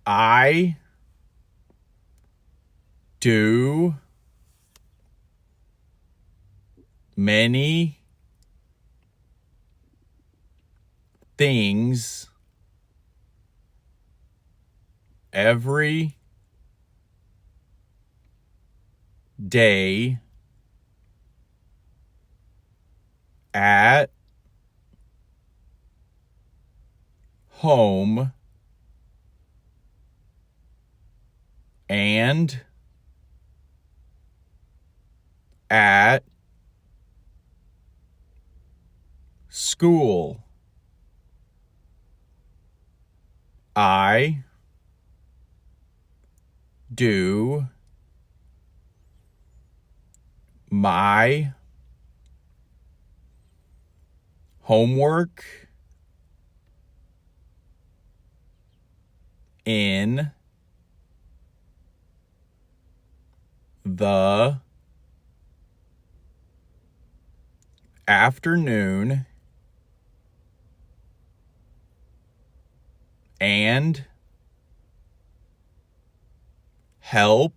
I do many things every day at home and at school. I do my homework in the afternoon and help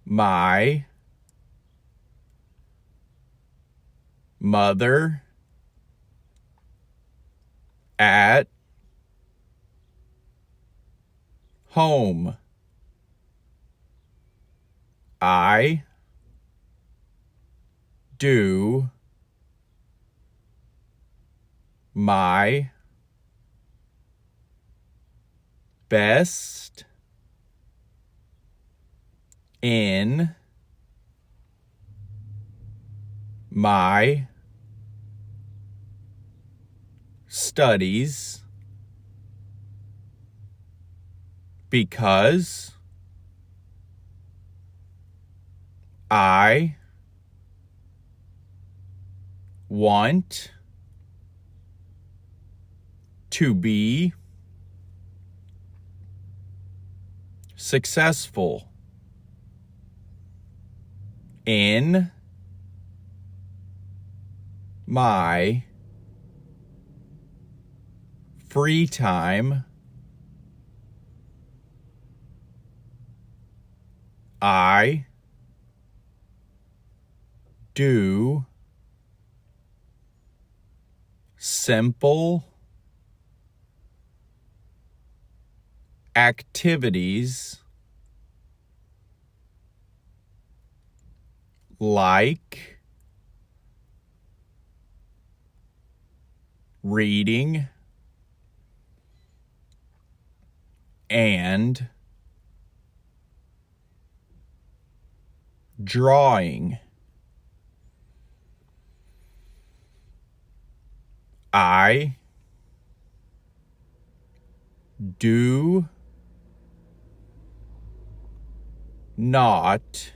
my mother at home. I do my best in my studies because I want to be successful in my free time. I do simple activities like reading and drawing. I do not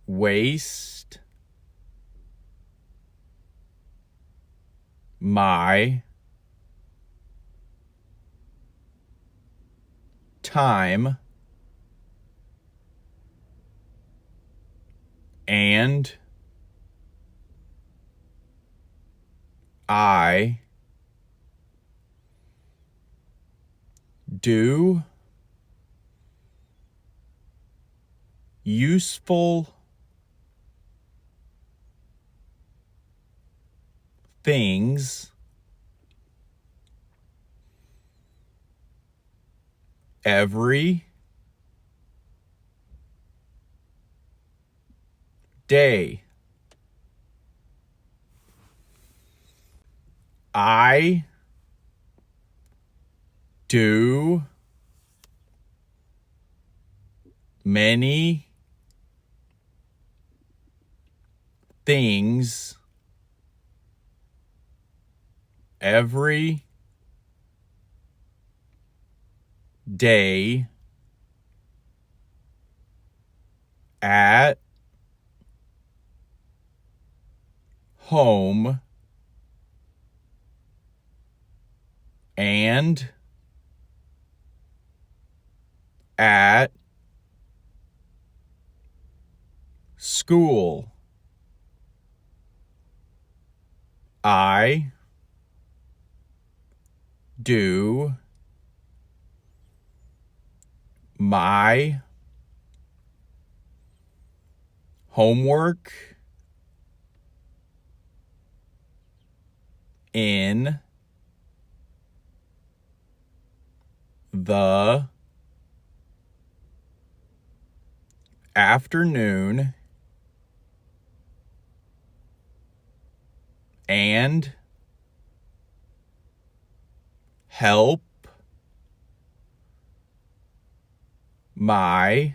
waste my time and I do useful things every day. I do many things every day at home and at school. I do my homework in the afternoon and help my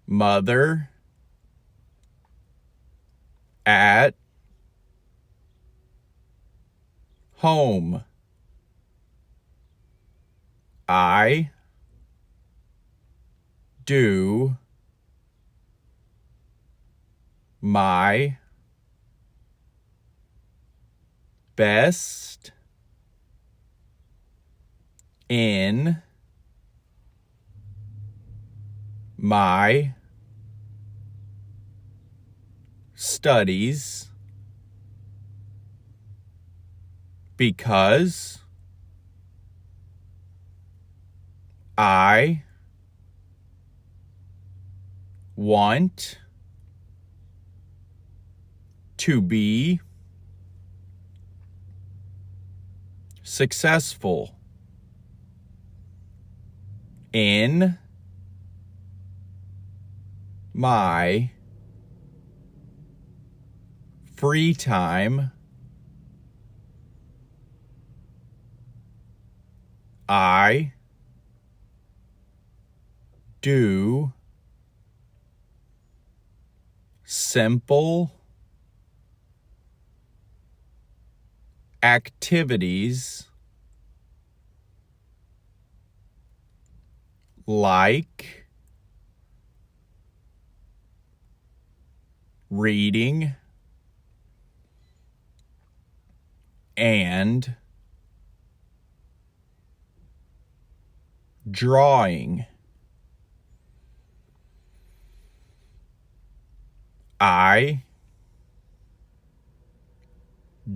mother at home. I do my best in my studies because I want to be successful in my free time. I do simple activities like reading and drawing. I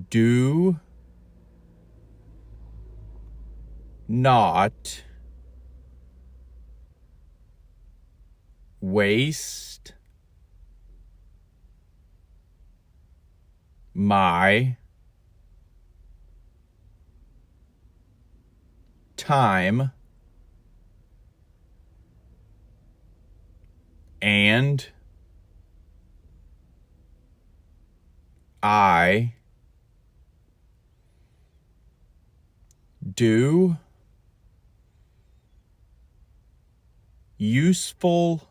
do not waste my time and I do useful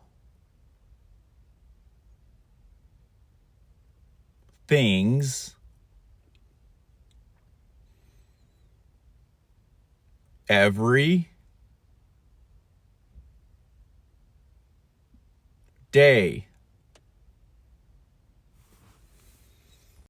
things every day.